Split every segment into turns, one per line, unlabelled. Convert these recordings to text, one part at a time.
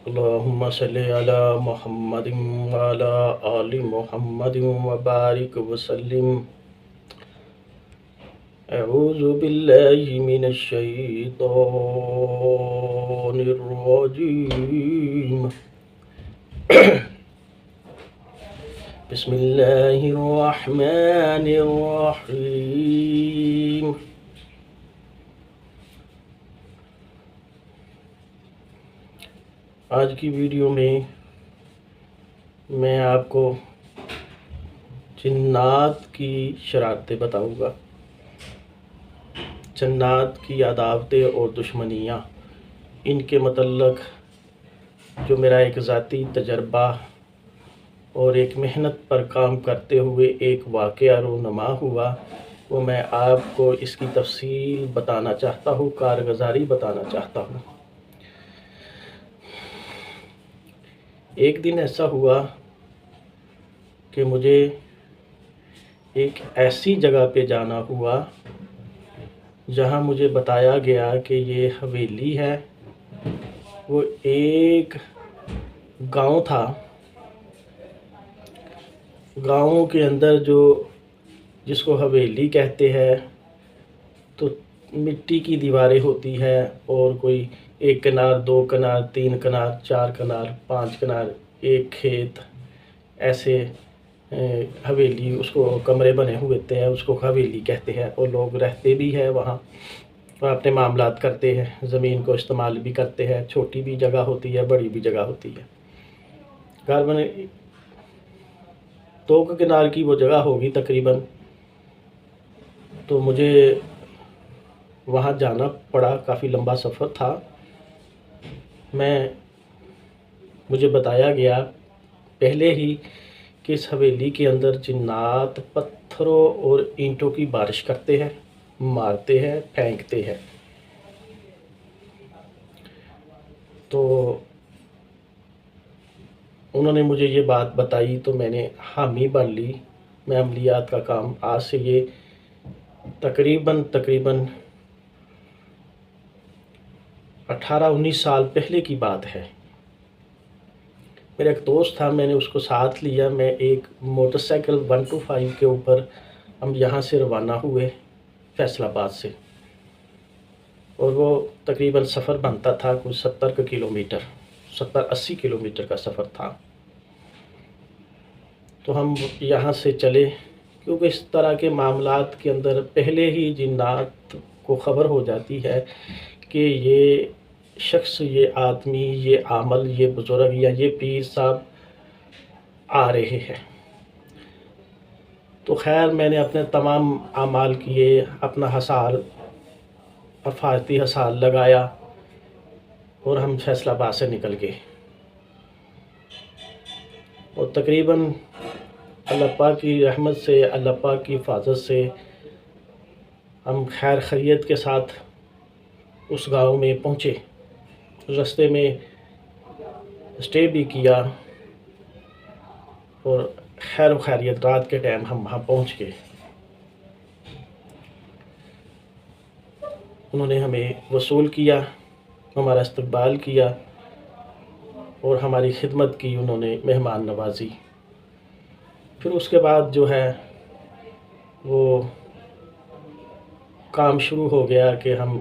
اللهم صل على محمد وعلى آل محمد وبارك وسلم. أعوذ بالله من الشيطان الرجيم. بسم الله الرحمن الرحيم. آج کی ویڈیو میں میں آپ کو جنات کی شرارتیں بتاؤں گا، جنات کی عداوتیں اور دشمنیاں، ان کے متعلق جو میرا ایک ذاتی تجربہ اور ایک محنت پر کام کرتے ہوئے ایک واقعہ رونما ہوا، وہ میں آپ کو اس کی تفصیل بتانا چاہتا ہوں، کارگزاری بتانا چاہتا ہوں۔ ایک دن ایسا ہوا کہ مجھے ایک ایسی جگہ پہ جانا ہوا جہاں مجھے بتایا گیا کہ یہ حویلی ہے۔ وہ ایک گاؤں تھا، گاؤں کے اندر جس کو حویلی کہتے ہیں تو مٹی کی دیواریں ہوتی ہے، اور کوئی 1 کنار 2 کنار 3 کنار 4 کنار 5 کنار ایک کھیت، ایسے حویلی، اس کو کمرے بنے ہوئے ہوتے ہیں، اس کو حویلی کہتے ہیں، اور لوگ رہتے بھی ہیں وہاں اور اپنے معاملات کرتے ہیں، زمین کو استعمال بھی کرتے ہیں، چھوٹی بھی جگہ ہوتی ہے، بڑی بھی جگہ ہوتی ہے۔ غالباً 2 کنار کی وہ جگہ ہوگی تقریباً، تو مجھے وہاں جانا پڑا، کافی لمبا سفر تھا۔ مجھے بتایا گیا پہلے ہی کہ اس حویلی کے اندر جنات پتھروں اور اینٹوں کی بارش کرتے ہیں، مارتے ہیں، پھینکتے ہیں۔ تو انہوں نے مجھے یہ بات بتائی تو میں نے حامی بن لی۔ میں عملیات کا کام آج سے یہ تقریباً 18-19 سال پہلے کی بات ہے۔ میرا ایک دوست تھا، میں نے اس کو ساتھ لیا، میں ایک موٹر سائیکل 125 کے اوپر ہم یہاں سے روانہ ہوئے فیصل آباد سے، اور وہ تقریباً سفر بنتا تھا کچھ 70 کلومیٹر، 70-80 کلومیٹر کا سفر تھا۔ تو ہم یہاں سے چلے، کیونکہ اس طرح کے معاملات کے اندر پہلے ہی جنات کو خبر ہو جاتی ہے کہ یہ شخص، یہ آدمی، یہ عامل، یہ بزرگ یا یہ پیر صاحب آ رہے ہیں۔ تو خیر میں نے اپنے تمام اعمال کیے، اپنا حفاظتی حصار لگایا، اور ہم فیصل آباد سے نکل گئے، اور تقریباً اللہ پاک کی رحمت سے، اللہ پاک کی حفاظت سے ہم خیر خیریت کے ساتھ اس گاؤں میں پہنچے۔ راستے میں اسٹے بھی کیا، اور خیر و خیریت رات کے ٹائم ہم وہاں پہنچ گئے۔ انہوں نے ہمیں وصول کیا، ہمارا استقبال کیا، اور ہماری خدمت کی، انہوں نے مہمان نوازی۔ پھر اس کے بعد جو ہے وہ کام شروع ہو گیا کہ ہم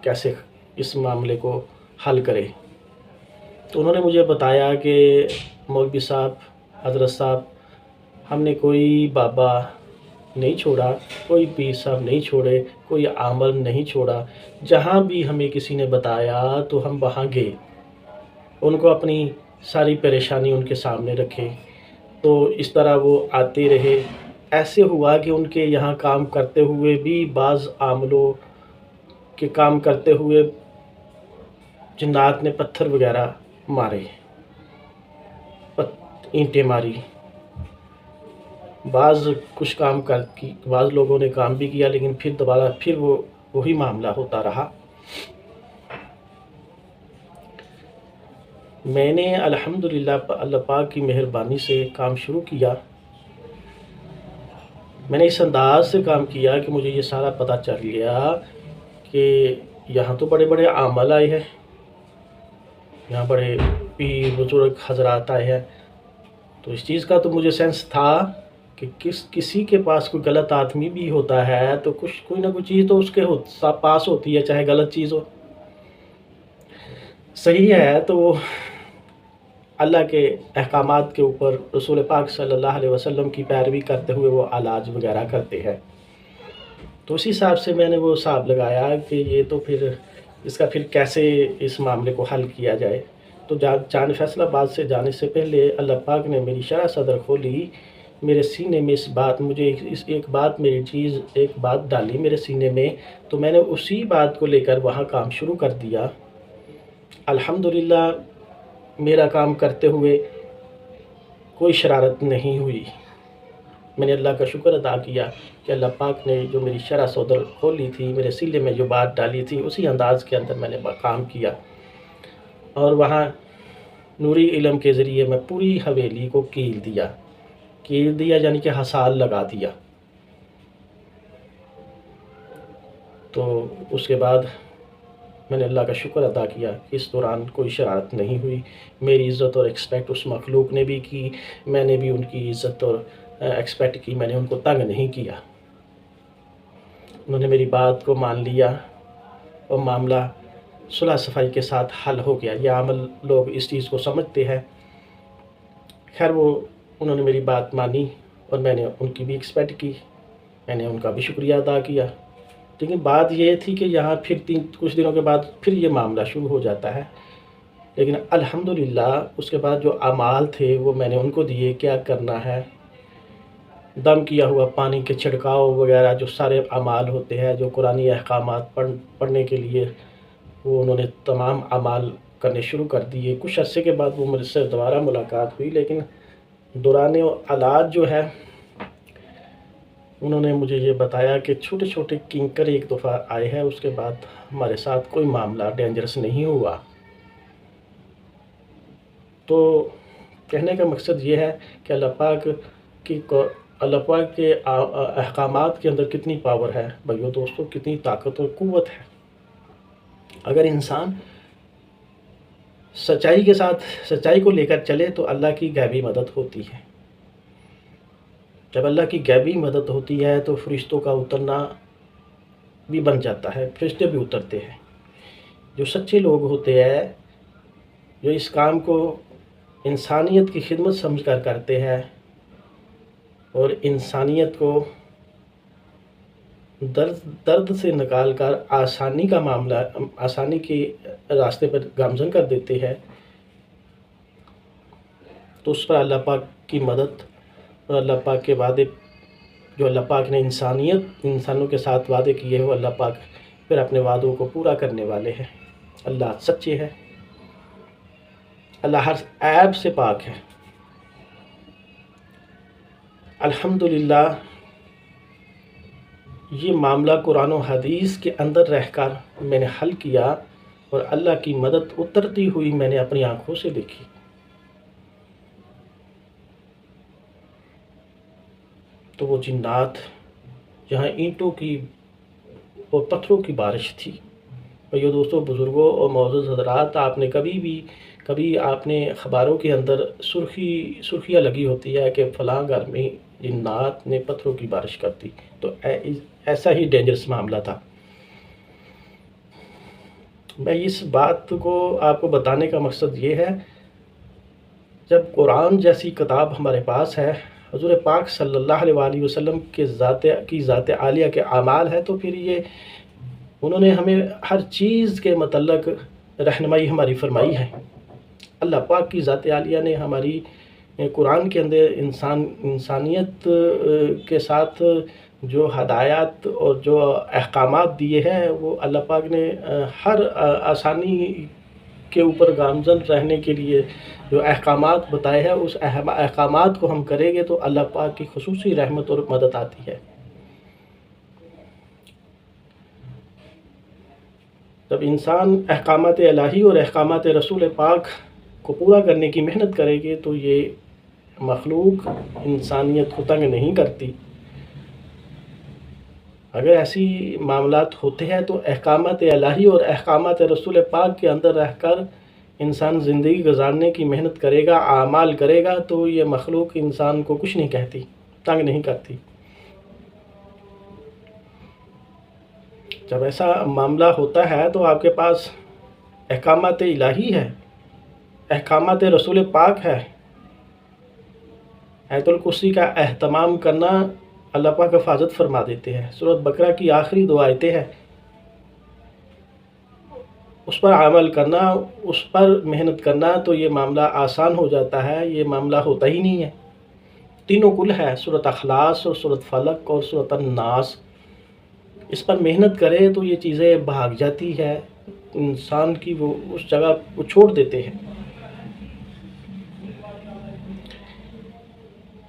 کیسے اس معاملے کو حل کریں۔ تو انہوں نے مجھے بتایا کہ مولوی صاحب، حضرت صاحب، ہم نے کوئی بابا نہیں چھوڑا، کوئی پیر صاحب نہیں چھوڑے، کوئی عامل نہیں چھوڑا، جہاں بھی ہمیں کسی نے بتایا تو ہم وہاں گئے، ان کو اپنی ساری پریشانی ان کے سامنے رکھے۔ تو اس طرح وہ آتے رہے۔ ایسے ہوا کہ ان کے یہاں کام کرتے ہوئے بھی بعض عاملوں کے کام کرتے ہوئے جنات نے پتھر وغیرہ مارے، اینٹیں ماری، بعض لوگوں نے کام بھی کیا، لیکن پھر دوبارہ وہی معاملہ ہوتا رہا۔ میں نے الحمدللہ اللہ پاک کی مہربانی سے کام شروع کیا۔ میں نے اس انداز سے کام کیا کہ مجھے یہ سارا پتہ چل گیا کہ یہاں تو بڑے بڑے عامل آئے ہیں، یہاں بڑے پیر بزرگ حضرات آئے ہیں، تو اس چیز کا تو مجھے سینس تھا کہ کسی کے پاس کوئی غلط آدمی بھی ہوتا ہے تو کوئی نہ کوئی چیز تو اس کے پاس ہوتی ہے، چاہے غلط چیز ہو صحیح ہے تو وہ اللہ کے احکامات کے اوپر رسول پاک صلی اللہ علیہ وسلم کی پیروی کرتے ہوئے وہ علاج وغیرہ کرتے ہیں۔ تو اسی حساب سے میں نے وہ حساب لگایا کہ یہ تو پھر اس کا پھر کیسے اس معاملے کو حل کیا جائے۔ تو جان فیصل آباد سے جانے سے پہلے اللہ پاک نے میری شرح صدر کھولی، میرے سینے میں ایک بات ڈالی میرے سینے میں، تو میں نے اسی بات کو لے کر وہاں کام شروع کر دیا۔ الحمدللہ میرا کام کرتے ہوئے کوئی شرارت نہیں ہوئی۔ میں نے اللہ کا شکر ادا کیا کہ اللہ پاک نے جو میری شرح صدر کھولی تھی، میرے سینے میں جو بات ڈالی تھی، اسی انداز کے اندر میں نے کام کیا، اور وہاں نوری علم کے ذریعے میں پوری حویلی کو کیل دیا یعنی کہ حصال لگا دیا۔ تو اس کے بعد میں نے اللہ کا شکر ادا کیا کہ اس دوران کوئی شرارت نہیں ہوئی، میری عزت اور ایکسپیکٹ اس مخلوق نے بھی کی، میں نے بھی ان کی عزت اور ایکسپیکٹ کی، میں نے ان کو تنگ نہیں کیا، انہوں نے میری بات کو مان لیا اور معاملہ صلح صفائی کے ساتھ حل ہو گیا۔ یہ عمل لوگ اس چیز کو سمجھتے ہیں۔ خیر انہوں نے میری بات مانی اور میں نے ان کی بھی ایکسپیکٹ کی، میں نے ان کا بھی شکریہ ادا کیا، لیکن بات یہ تھی کہ یہاں پھر کچھ دنوں کے بعد پھر یہ معاملہ شروع ہو جاتا ہے، لیکن الحمدللہ اس کے بعد جو اعمال تھے وہ میں نے ان کو دیے، کیا کرنا ہے، دم کیا ہوا پانی کے چھڑکاؤ وغیرہ جو سارے اعمال ہوتے ہیں، جو قرآنی احکامات پڑھنے کے لیے، وہ انہوں نے تمام اعمال کرنے شروع کر دیے۔ کچھ عرصے کے بعد وہ مجھ سے دوبارہ ملاقات ہوئی، لیکن دوران علاج جو ہے انہوں نے مجھے یہ بتایا کہ چھوٹے چھوٹے کنکر ایک دفعہ آئے ہیں، اس کے بعد ہمارے ساتھ کوئی معاملہ ڈینجرس نہیں ہوا۔ تو کہنے کا مقصد یہ ہے کہ اللہ پاک کے احکامات کے اندر کتنی پاور ہے بھائیو دوستو، کتنی طاقت اور قوت ہے۔ اگر انسان سچائی کو لے کر چلے تو اللہ کی غیبی مدد ہوتی ہے۔ جب اللہ کی غیبی مدد ہوتی ہے تو فرشتوں کا اترنا بھی بن جاتا ہے، فرشتے بھی اترتے ہیں۔ جو سچے لوگ ہوتے ہیں، جو اس کام کو انسانیت کی خدمت سمجھ کر کرتے ہیں اور انسانیت کو درد سے نکال کر آسانی کے راستے پر گامزن کر دیتے ہیں، تو اس پر اللہ پاک کی مدد اور اللہ پاک کے وعدے، جو اللہ پاک نے انسانوں کے ساتھ وعدے کیے ہیں، وہ اللہ پاک پھر اپنے وعدوں کو پورا کرنے والے ہیں۔ اللہ سچے ہے، اللہ ہر عیب سے پاک ہے۔ الحمدللہ یہ معاملہ قرآن و حدیث کے اندر رہ کر میں نے حل کیا، اور اللہ کی مدد اترتی ہوئی میں نے اپنی آنکھوں سے دیکھی۔ تو وہ جنات جہاں اینٹوں کی اور پتھروں کی بارش تھی۔ بھائیو دوستو، بزرگوں اور معزز حضرات، آپ نے کبھی آپ نے اخباروں کے اندر سرخیاں لگی ہوتی ہے کہ فلاں گھر میں جنات نے پتھروں کی بارش کر دی، تو ایسا ہی ڈینجرس معاملہ تھا۔ میں اس بات کو آپ کو بتانے کا مقصد یہ ہے، جب قرآن جیسی کتاب ہمارے پاس ہے، حضور پاک صلی اللہ علیہ وآلہ وسلم کی ذات عالیہ کے اعمال ہے، تو پھر یہ انہوں نے ہمیں ہر چیز کے متعلق رہنمائی ہماری فرمائی ہے۔ اللہ پاک کی ذات عالیہ نے ہماری قرآن کے اندر انسانیت کے ساتھ جو ہدایات اور جو احکامات دیے ہیں، وہ اللہ پاک نے ہر آسانی کے اوپر گامزن رہنے کے لیے جو احکامات بتائے ہیں، اس احکامات کو ہم کریں گے تو اللہ پاک کی خصوصی رحمت اور مدد آتی ہے۔ جب انسان احکامات الہی اور احکامات رسول پاک کو پورا کرنے کی محنت کرے گے تو یہ مخلوق انسانیت کو تنگ نہیں کرتی۔ اگر ایسی معاملات ہوتے ہیں تو احکامات الہی اور احکامات رسول پاک کے اندر رہ کر انسان زندگی گزارنے کی محنت کرے گا، اعمال کرے گا، تو یہ مخلوق انسان کو کچھ نہیں کہتی، تنگ نہیں کرتی۔ جب ایسا معاملہ ہوتا ہے تو آپ کے پاس احکامات الہی ہے، احکامات رسول پاک ہے۔ آیت الکرسی کا اہتمام کرنا اللہ پاک حفاظت فرما دیتے ہیں۔ سورۃ بقرہ کی آخری 2 آیتیں ہیں، اس پر عمل کرنا، اس پر محنت کرنا تو یہ معاملہ آسان ہو جاتا ہے، یہ معاملہ ہوتا ہی نہیں ہے۔ تینوں کل ہے، سورۃ اخلاص اور سورۃ فلق اور سورۃ الناس، اس پر محنت کرے تو یہ چیزیں بھاگ جاتی ہے، انسان کی وہ اس جگہ کو چھوڑ دیتے ہیں۔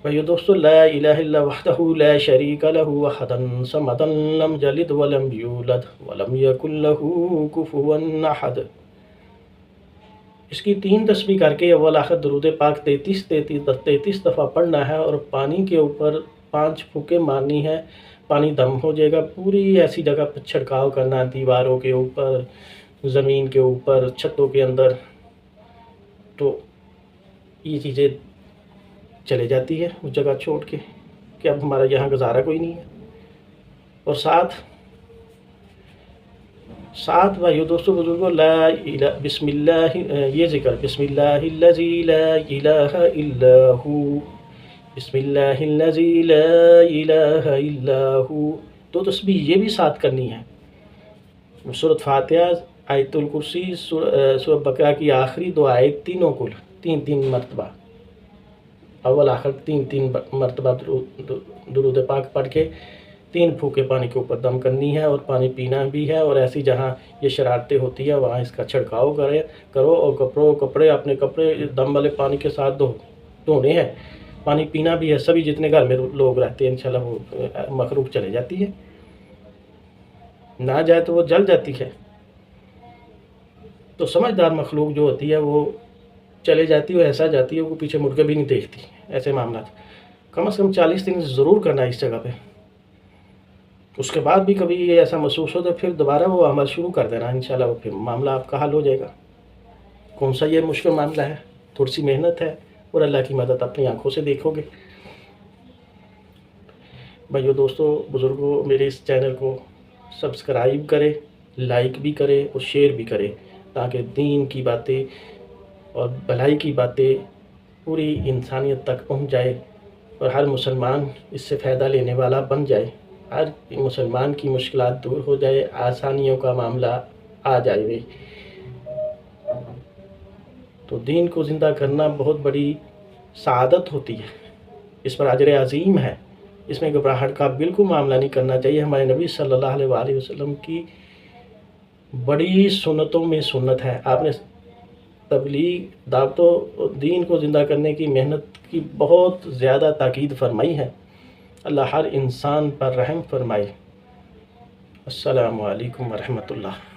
بھائیو دوستو، لا الہ الا وحدہ لا شریک لہ وحدا صمدا لم یلد ولم یولد ولم یکن لہ کفوا احد۔ اس کی 3 تسبیح کر کے اول آخر درود پاک 33 دفعہ پڑھنا ہے، اور پانی کے اوپر 5 پھونکے مارنی ہے، پانی دم ہو جائے گا۔ پوری ایسی جگہ پر چھڑکاؤ کرنا ہے، دیواروں کے اوپر، زمین کے اوپر، چھتوں کے اندر، تو یہ چیزیں چلے جاتی ہے اس جگہ چھوڑ کے کہ اب ہمارا یہاں گزارا کوئی نہیں ہے۔ اور ساتھ بھائیو دوستو بزرگوں، بسم اللہ، یہ ذکر، بسم اللہ الذی لا الہ الا ہو، بسم اللہ الذی لا الہ الا ہو، 2 تسبیح یہ بھی ساتھ کرنی ہے۔ سورۃ فاتحہ، آیت الکرسی، سورۃ بقرہ کی آخری 2 آیت، تینوں کل 3 مرتبہ، اول آخر 3 مرتبہ درود پاک پڑھ کے 3 پھونکے پانی کے اوپر دم کرنی ہے، اور پانی پینا بھی ہے، اور ایسی جہاں یہ شرارتیں ہوتی ہیں وہاں اس کا چھڑکاؤ کرو، اور کپڑے اپنے کپڑے دم والے پانی کے ساتھ دھونے ہیں، پانی پینا بھی ہے۔ سبھی جتنے گھر میں لوگ رہتے ہیں انشاءاللہ وہ مخلوق چلے جاتی ہے، نہ جائے تو وہ جل جاتی ہے۔ تو سمجھدار مخلوق جو ہوتی ہے وہ چلے جاتی ہے، ایسا جاتی ہے وہ پیچھے مڑ کے بھی نہیں دیکھتی۔ ایسے معاملات کم از کم 40 دن ضرور کرنا ہے اس جگہ پہ۔ اس کے بعد بھی کبھی یہ ایسا محسوس ہو تو پھر دوبارہ وہ عمل شروع کر دینا، انشاءاللہ وہ پھر معاملہ آپ کا حل ہو جائے گا۔ کون سا یہ مشکل معاملہ ہے، تھوڑی سی محنت ہے، اور اللہ کی مدد اپنی آنکھوں سے دیکھو گے۔ بھائیو دوستو بزرگوں، میرے اس چینل کو سبسکرائب کرے، لائک بھی کرے اور شیئر بھی کرے، تاکہ دین کی باتیں اور بھلائی کی باتیں پوری انسانیت تک پہنچ جائے، اور ہر مسلمان اس سے فائدہ لینے والا بن جائے، ہر مسلمان کی مشکلات دور ہو جائے، آسانیوں کا معاملہ آ جائے۔ تو دین کو زندہ کرنا بہت بڑی سعادت ہوتی ہے، اس پر اجر عظیم ہے، اس میں گھبراہٹ کا بالکل معاملہ نہیں کرنا چاہیے۔ ہمارے نبی صلی اللہ علیہ وآلہ وسلم کی بڑی سنتوں میں سنت ہے، آپ نے تبلیغ، دعوت و دین کو زندہ کرنے کی محنت کی بہت زیادہ تاکید فرمائی ہے۔ اللہ ہر انسان پر رحم فرمائے۔ السلام علیکم ورحمۃ اللہ۔